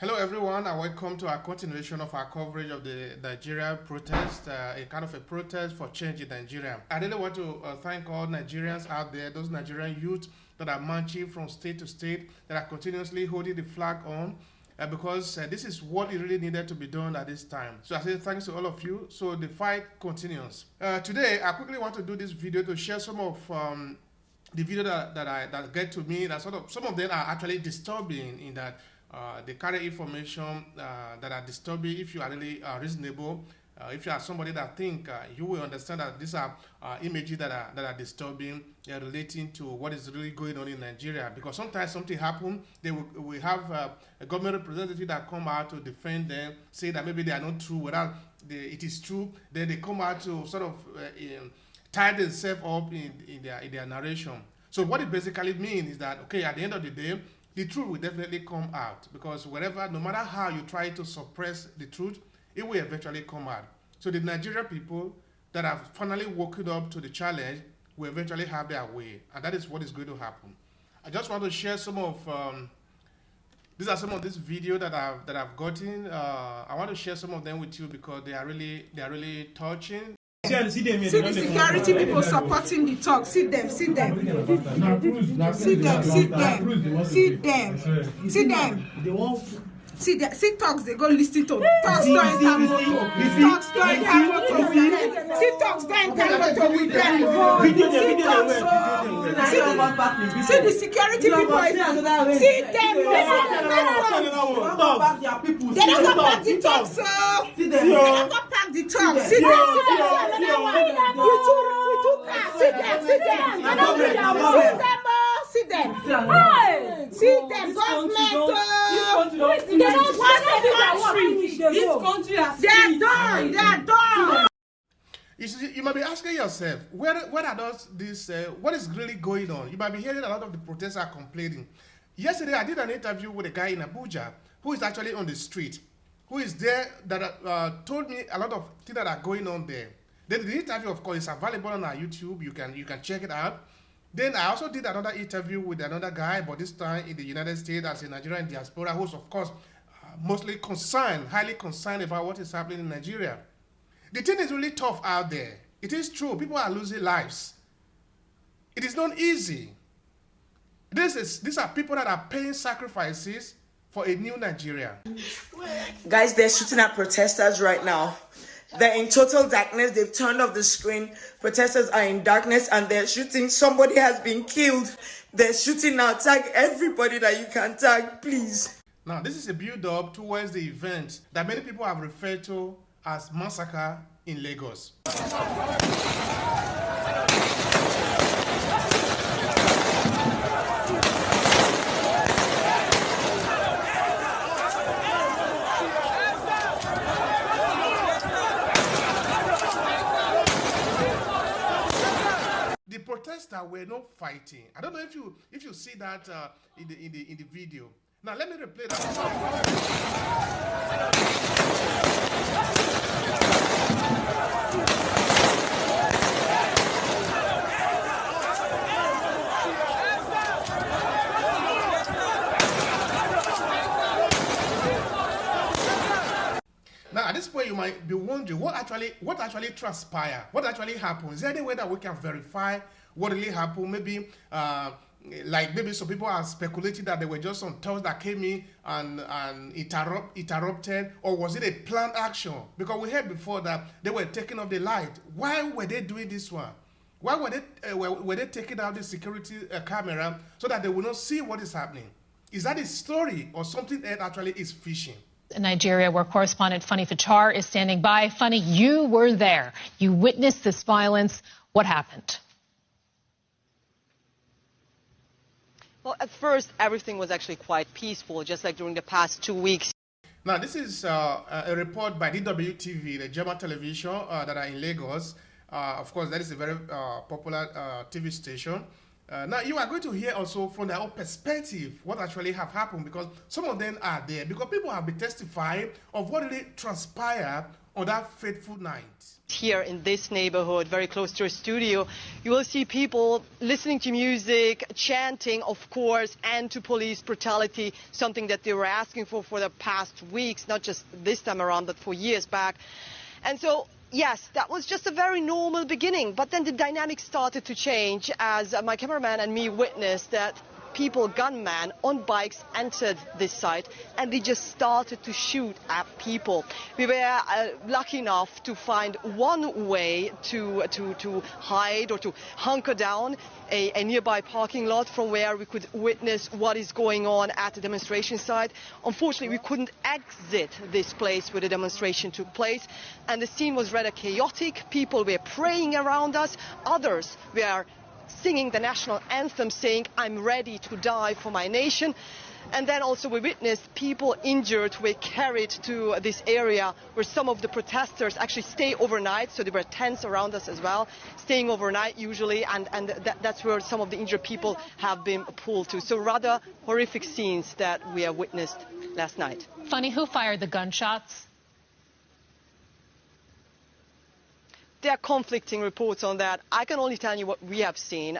Hello everyone and welcome to our continuation of our coverage of the Nigeria protest, a kind of a protest for change in Nigeria. I really want to thank all Nigerians out there, those Nigerian youth that are marching from state to state, that are continuously holding the flag on, because this is what is really needed to be done at this time. So I say thanks to all of you. So the fight continues. Today, I quickly want to do this video to share some of the video that get to me. That some of them are actually disturbing in that they carry information that are disturbing. If you are really reasonable, if you are somebody that think, you will understand that these are images that are disturbing, relating to what is really going on in Nigeria. Because sometimes something happen, we have a government representative that come out to defend them, say that maybe they are not true, without it is true. Then they come out to sort of tie themselves up in their narration. So what it basically means is that, okay, at the end of the day, the truth will definitely come out, because no matter how you try to suppress the truth, it will eventually come out. So the Nigerian people that have finally woken up to the challenge will eventually have their way, and that is what is going to happen. I just want to share some of these are some of this video that I've gotten. I want to share some of them with you because they are really touching. See the security people supporting the talk. See them. See them. See talks, they go listen to talks to enter motor. Talks to enter motor with them. See talks to enter motor with them. See the security people. See them. They don't go back the talk, so they don't go back the talk. See them. See them, government. They're done. You might be asking yourself, where are those what is really going on? You might be hearing a lot of the protesters are complaining. Yesterday, I did an interview with a guy in Abuja who is actually on the street, who is there, that told me a lot of things that are going on there. Then the interview, of course, is available on our YouTube. You can check it out. Then I also did another interview with another guy, but this time in the United States as a Nigerian diaspora, who's of course mostly highly concerned about what is happening in Nigeria. The thing is really tough out there. It is true. People are losing lives. It is not easy. These are people that are paying sacrifices for a new Nigeria. Guys, they're shooting at protesters right now. They're in total darkness. They've turned off the screen. Protesters are in darkness and they're shooting. Somebody has been killed. They're shooting now. Tag everybody that you can tag, please. Now, this is a build-up towards the event that many people have referred to as massacre in Lagos. Protesters were not fighting. I don't know if you see that in the video. Now let me replay that. Now at this point you might be wondering what actually transpired, what actually happened. Is there any way that we can verify what really happened? Maybe maybe some people are speculating that there were just some thugs that came in and interrupted, or was it a planned action? Because we heard before that they were taking off the light. Why were they doing this one? Why were they taking out the security camera so that they will not see what is happening? Is that a story or something else actually is fishing? In Nigeria, where correspondent Funny Fatar is standing by. Funny, you were there. You witnessed this violence. What happened? Well, at first, everything was actually quite peaceful, just like during the past 2 weeks. Now, this is a report by DWTV, the German television that are in Lagos. Of course, that is a very popular TV station. Now, you are going to hear also from their own perspective what actually have happened, because some of them are there, because people have been testifying of what really transpired on that fateful night. Here in this neighborhood, very close to a studio, you will see people listening to music, chanting, of course, and to police brutality, something that they were asking for the past weeks, not just this time around, but for years back. And so, yes, that was just a very normal beginning, but then the dynamic started to change as my cameraman and me witnessed that people, gunmen on bikes, entered this site and they just started to shoot at people. We were lucky enough to find one way to hide or to hunker down, a nearby parking lot from where we could witness what is going on at the demonstration site. Unfortunately, we couldn't exit this place where the demonstration took place, and the scene was rather chaotic. People were praying around us, others were singing the national anthem, saying, "I'm ready to die for my nation." And then also we witnessed people injured were carried to this area where some of the protesters actually stay overnight. So there were tents around us as well, staying overnight usually, and that's where some of the injured people have been pulled to. So rather horrific scenes that we have witnessed last night. Funny, who fired the gunshots? There are conflicting reports on that. I can only tell you what we have seen.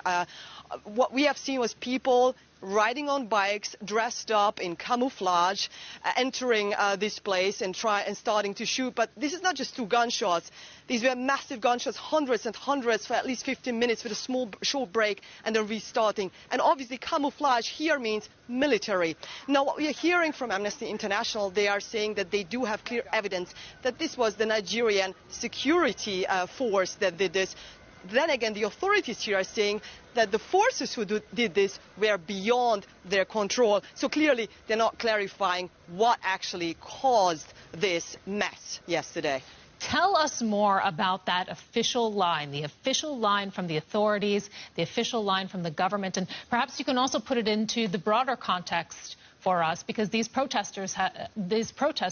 What we have seen was people riding on bikes, dressed up in camouflage, entering this place and starting to shoot. But this is not just two gunshots. These were massive gunshots, hundreds and hundreds for at least 15 minutes with a short break and then restarting. And obviously camouflage here means military. Now what we are hearing from Amnesty International, they are saying that they do have clear evidence that this was the Nigerian security force that did this. Then again, the authorities here are saying that the forces who did this were beyond their control. So clearly, they're not clarifying what actually caused this mess yesterday. Tell us more about that official line, the official line from the authorities, the official line from the government, and perhaps you can also put it into the broader context for us, because these protests,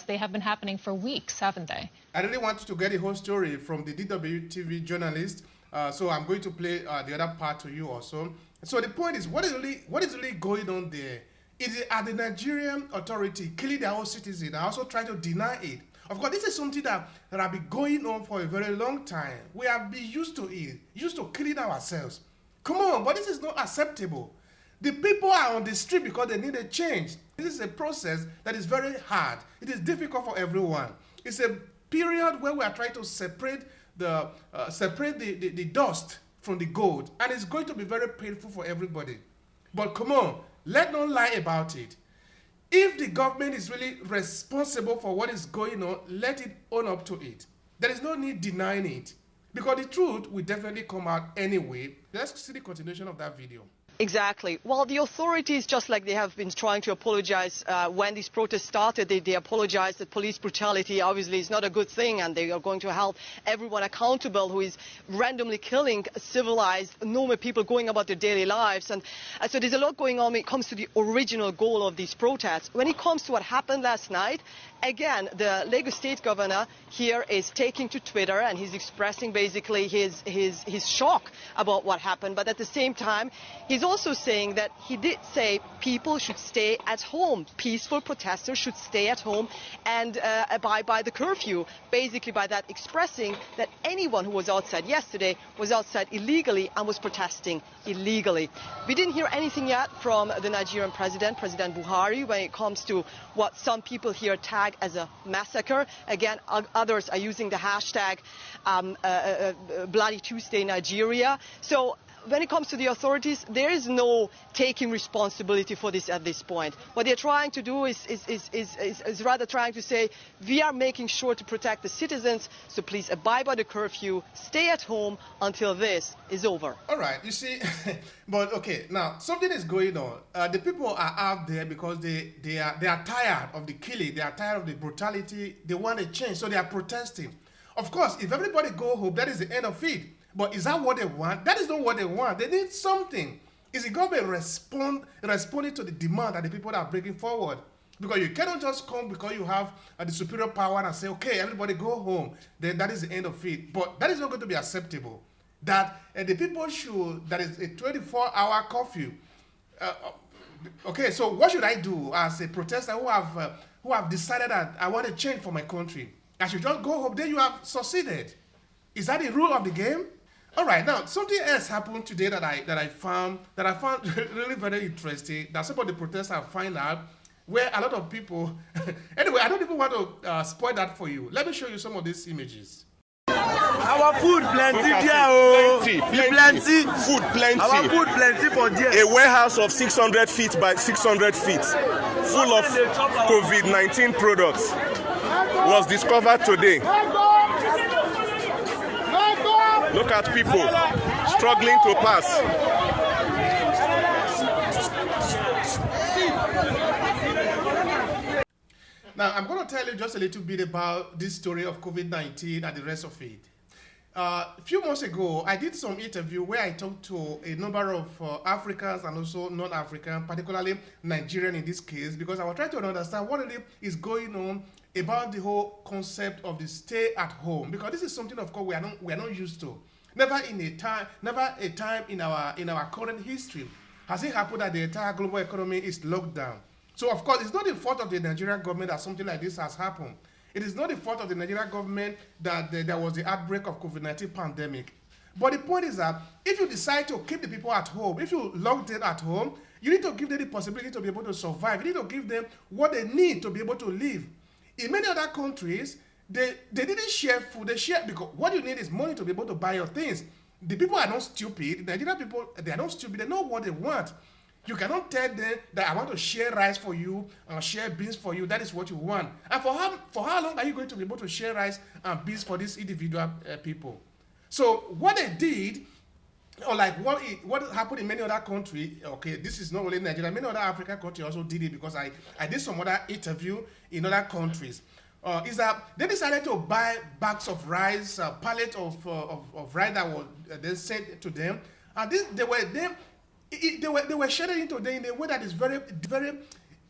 they have been happening for weeks, haven't they? I really want you to get the whole story from the DWTV journalist. So I'm going to play the other part to you also. So the point is, what is really going on there? Are the Nigerian authority killing their own citizens and also trying to deny it? Of course, this is something that has been going on for a very long time. We have been used to it, used to killing ourselves. Come on, but this is not acceptable. The people are on the street because they need a change. This is a process that is very hard. It is difficult for everyone. It's a period where we are trying to separate the dust from the gold, and it's going to be very painful for everybody. But come on, let's not lie about it. If the government is really responsible for what is going on, let it own up to it. There is no need denying it, because the truth will definitely come out anyway. Let's see the continuation of that video. Exactly. Well, the authorities, just like they have been trying to apologize when these protests started, they apologized that police brutality obviously is not a good thing, and they are going to hold everyone accountable who is randomly killing civilized, normal people going about their daily lives. And so there's a lot going on when it comes to the original goal of these protests. When it comes to what happened last night, again, the Lagos State governor here is taking to Twitter and he's expressing basically his shock about what happened. But at the same time, he's also saying that he did say people should stay at home. Peaceful protesters should stay at home and abide by the curfew. Basically by that expressing that anyone who was outside yesterday was outside illegally and was protesting illegally. We didn't hear anything yet from the Nigerian President Buhari, when it comes to what some people here tag as a massacre. Again, others are using the hashtag Bloody Tuesday Nigeria. So when it comes to the authorities, there is no taking responsibility for this at this point. What they're trying to do is rather trying to say, we are making sure to protect the citizens, so please abide by the curfew, stay at home until this is over. All right, you see, but okay, now something is going on. The people are out there because they are tired of the killing, they are tired of the brutality, they want a change, so they are protesting. Of course, if everybody go home, that is the end of it. But is that what they want? That is not what they want. They need something. Is the government responding to the demand that the people are bringing forward? Because you cannot just come because you have the superior power and say, okay, everybody go home. Then that is the end of it. But that is not going to be acceptable. that the people should, that is a 24-hour curfew. Okay, so what should I do as a protester who have decided that I want to change for my country? I should just go home. Then you have succeeded. Is that the rule of the game? All right, now something else happened today that I found really very interesting. That some of the protesters find out where a lot of people. Anyway, I don't even want to spoil that for you. Let me show you some of these images. Our food plenty there, oh. Plenty. Food plenty. Our food plenty for there. A warehouse of 600 feet by 600 feet, full of COVID-19 products, was discovered today. Look at people struggling to pass. Now, I'm going to tell you just a little bit about this story of COVID-19 and the rest of it. A few months ago, I did some interview where I talked to a number of Africans and also non-African, particularly Nigerian in this case, because I was trying to understand what really is going on about the whole concept of the stay at home, because this is something, of course, we are not used to. Never a time in our current history has it happened that the entire global economy is locked down. So, of course, it's not the fault of the Nigerian government that something like this has happened. It is not the fault of the Nigerian government that there was the outbreak of COVID-19 pandemic. But the point is that if you decide to keep the people at home, if you lock them at home, you need to give them the possibility to be able to survive. You need to give them what they need to be able to live. In many other countries, they didn't share food. They share because what you need is money to be able to buy your things. The people are not stupid. The Nigerian people, they are not stupid. They know what they want. You cannot tell them that I want to share rice for you and share beans for you. That is what you want. And for how long are you going to be able to share rice and beans for these individual people? So what they did, or like what happened in many other countries, okay, this is not only Nigeria, many other African countries also did it, because I did some other interview in other countries, is that they decided to buy bags of rice, pallet of rice that was then sent to them, and they were sharing it to them in a way that is very, very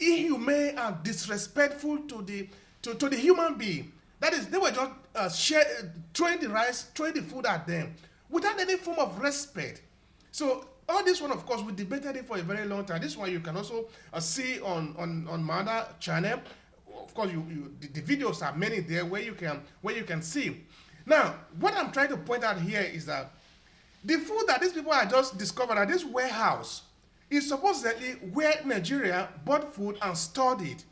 inhumane and disrespectful to the human being. That is, they were just throwing the rice, throwing the food at them without any form of respect. So all this one, of course, we debated it for a very long time. This one you can also see on my other channel. Of course, the videos are many there where you can see. Now, what I'm trying to point out here is that the food that these people have just discovered at this warehouse is supposedly where Nigeria bought food and stored it.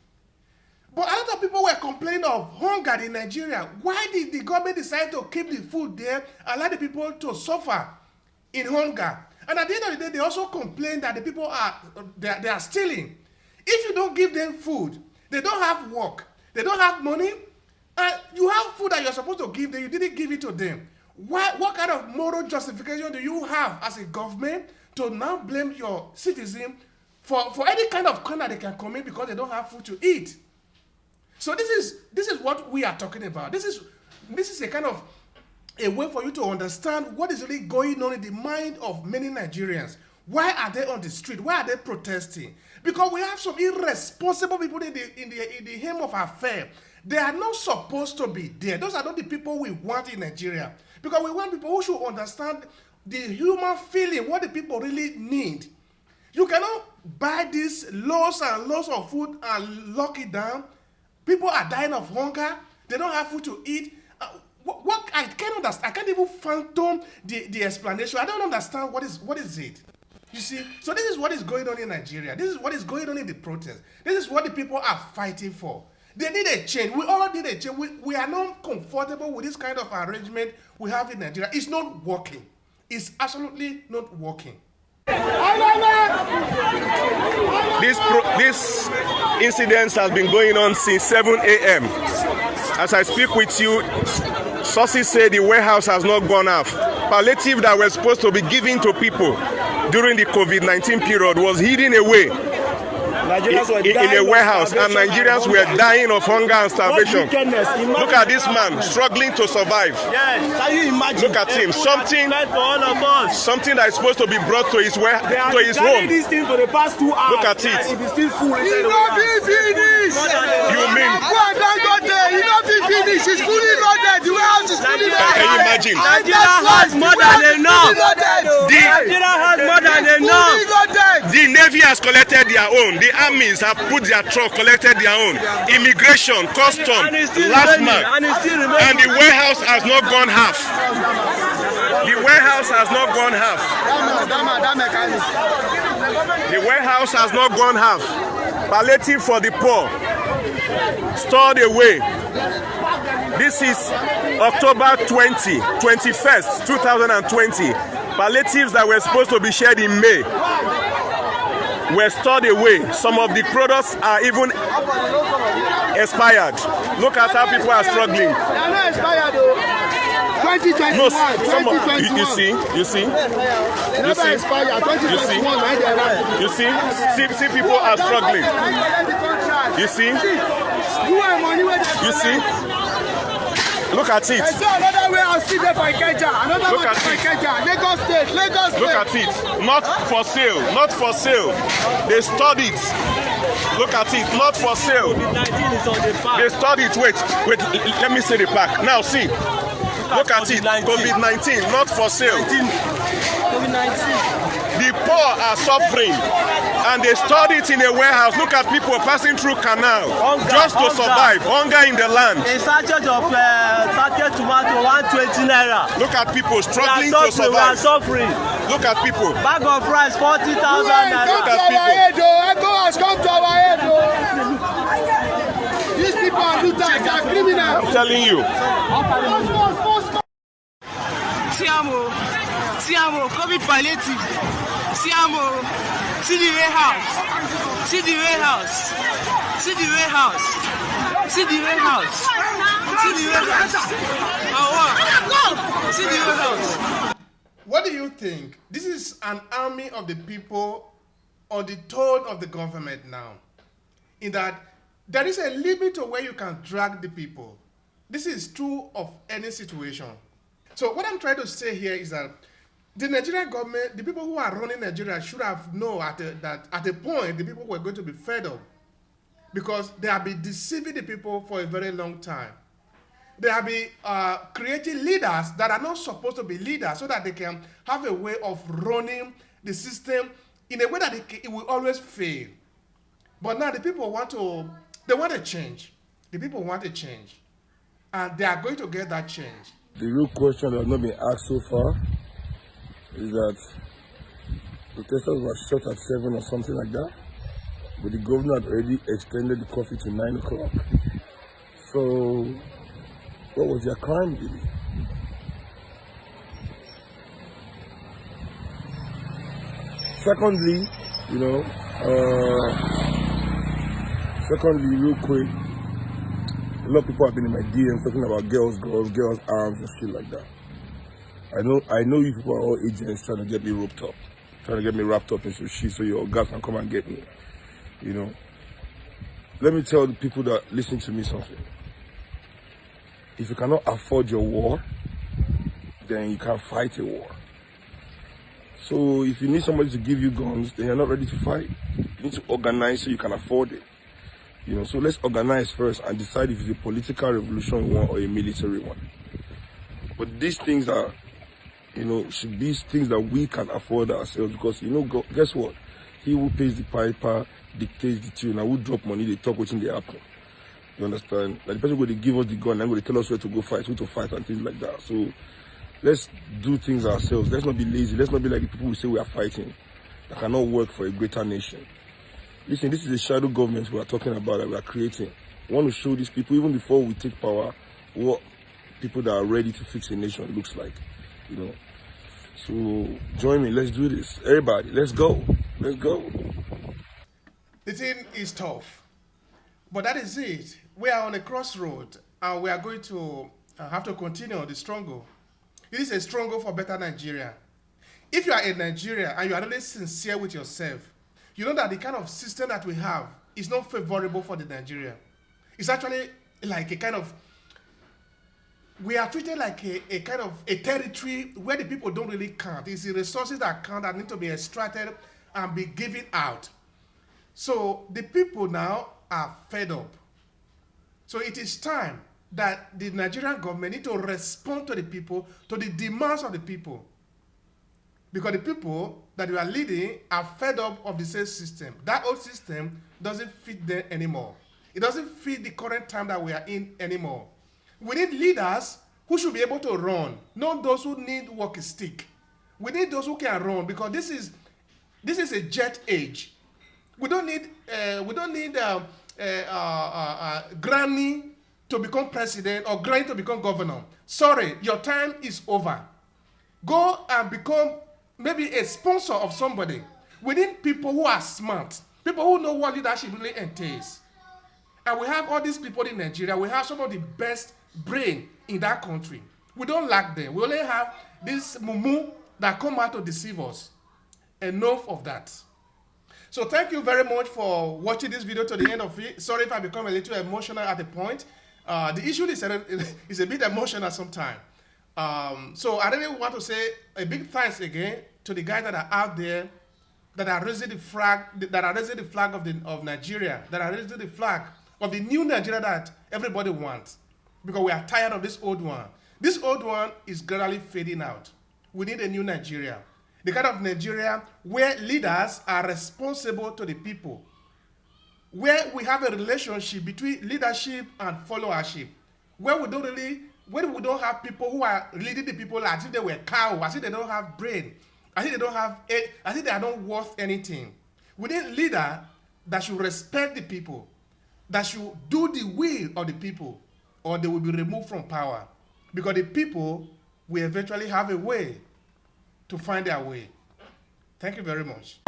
But a lot of people were complaining of hunger in Nigeria. Why did the government decide to keep the food there and allow the people to suffer in hunger? And at the end of the day, they also complain that the people are stealing. If you don't give them food, they don't have work, they don't have money, and you have food that you're supposed to give them, you didn't give it to them. What kind of moral justification do you have as a government to now blame your citizen for any kind of crime that they can commit because they don't have food to eat? So this is what we are talking about. This is a kind of a way for you to understand what is really going on in the mind of many Nigerians. Why are they on the street? Why are they protesting? Because we have some irresponsible people in the helm of affair. They are not supposed to be there. Those are not the people we want in Nigeria. Because we want people who should understand the human feeling, what the people really need. You cannot buy these loads and loads of food and lock it down. People are dying of hunger. They don't have food to eat. What I can't understand. I can't even fathom the explanation. I don't understand what is it. You see, so this is what is going on in Nigeria. This is what is going on in the protest. This is what the people are fighting for. They need a change. We all need a change. We are not comfortable with this kind of arrangement we have in Nigeria. It's not working. It's absolutely not working. This incident has been going on since 7 a.m. As I speak with you, sources say the warehouse has not gone off. Palliative that were supposed to be given to people during the COVID-19 period was hidden away in a warehouse, and Nigerians were dying of hunger and starvation. Look at this man struggling to survive. Yes, can you imagine? Look at him. Something that is supposed to be brought to his home. This thing for the past 2 hours. Look at it. It is still full. You mean? You not finish. It's fully loaded. The warehouse is Can you imagine? Nigeria has more than enough. Nigeria has more than enough. The Navy has collected their own. The armies have put their truck, collected their own. Immigration, custom, last man. And the warehouse has not gone half. The warehouse has not gone half. The warehouse has not gone half. Palliative for the poor. Stored away. This is October 21st, 2020. Palliatives that were supposed to be shared in May were stored away. Some of the products are even expired. Look at how people are struggling. 2021, No, 2021. you see, see people are struggling. You see, look at it. Another way I'll see there for Ikeja. Another Look one at for it. Ikeja. Lagos State. Look at it. Not for sale. Not for sale. They stored it. Look at it. Not for sale. They stored it. Wait. Let me see the pack. Now see. Look at it. COVID-19. Not for sale. The poor are suffering, and they stored it in a warehouse. Look at people passing through canal just to survive. Hunger in the land. A sachet of sachet tomato 120 naira. Look at people struggling to survive. We are suffering. Look at people. Bag of rice 40,000 naira. Look at people. Echo has come to our head. These people are looters, they are criminals. I'm telling you. Siamo, COVID palliative. Siamo, see the warehouse. See the warehouse. See the warehouse. See the warehouse. See the warehouse. See the warehouse. What do you think? This is an army of the people on the throne of the government now. In that there is a limit to where you can drag the people. This is true of any situation. So what I'm trying to say here is that the Nigerian government, the people who are running Nigeria should have known that at a point the people were going to be fed up, because they have been deceiving the people for a very long time. They have been creating leaders that are not supposed to be leaders, so that they can have a way of running the system in a way that it will always fail. But now the people want to change. The people want a change, and they are going to get that change. The real question that has not been asked so far is that protesters were shot at 7 or something like that, but the governor had already extended the curfew to 9 o'clock. So, what was their crime really? Secondly, real quick, a lot of people have been in my DMs talking about girls, arms and shit like that. I know you people are all agents trying to get me roped up, trying to get me wrapped up in some shit so your guys can come and get me. Let me tell the people that listen to me something. If you cannot afford your war, then you can't fight a war. So if you need somebody to give you guns, then you're not ready to fight. You need to organize so you can afford it. So let's organize first and decide if it's a political revolution we want or a military one. But these things are, should be things that we can afford ourselves, because, guess what? He who pays the piper dictates the tune. And who drop money, they talk what's in the happen. You understand? Like the person going to give us the gun and going to tell us where to go fight, who to fight and things like that. So let's do things ourselves. Let's not be lazy. Let's not be like the people who say we are fighting that cannot work for a greater nation. Listen, this is a shadow government we are talking about that we are creating. We want to show these people, even before we take power, what people that are ready to fix a nation looks like. So join me, let's do this. Everybody, let's go. Let's go. The thing is tough, but that is it. We are on a crossroad, and we are going to have to continue the struggle. It is a struggle for better Nigeria. If you are in Nigeria and you are really sincere with yourself, you know that the kind of system that we have is not favorable for the Nigeria. It's actually like a kind of, we are treated like a kind of a territory where the people don't really count. It's the resources that count that need to be extracted and be given out. So the people now are fed up. So it is time that the Nigerian government need to respond to the people, to the demands of the people. Because the people that we are leading are fed up of the same system. That old system doesn't fit them anymore. It doesn't fit the current time that we are in anymore. We need leaders who should be able to run, not those who need walking stick. We need those who can run, because this is a jet age. We don't need granny to become president or granny to become governor. Sorry, your time is over. Go and become maybe a sponsor of somebody. We need people who are smart, people who know what leadership really entails. And we have all these people in Nigeria. We have some of the best brain in that country. We don't lack them. We only have this mumu that come out to deceive us. Enough of that. So thank you very much for watching this video to the end of it. Sorry if I become a little emotional at the point. The issue is a bit emotional sometimes. So I really want to say a big thanks again to the guys that are out there that are raising the flag, of Nigeria, that are raising the flag of the new Nigeria that everybody wants. Because we are tired of this old one. This old one is gradually fading out. We need a new Nigeria. The kind of Nigeria where leaders are responsible to the people. Where we have a relationship between leadership and followership. Where we don't have people who are leading the people as if they were cows, as if they don't have brain, as if they are not worth anything. We need a leader that should respect the people, that should do the will of the people, or they will be removed from power. Because the people will eventually have a way to find their way. Thank you very much.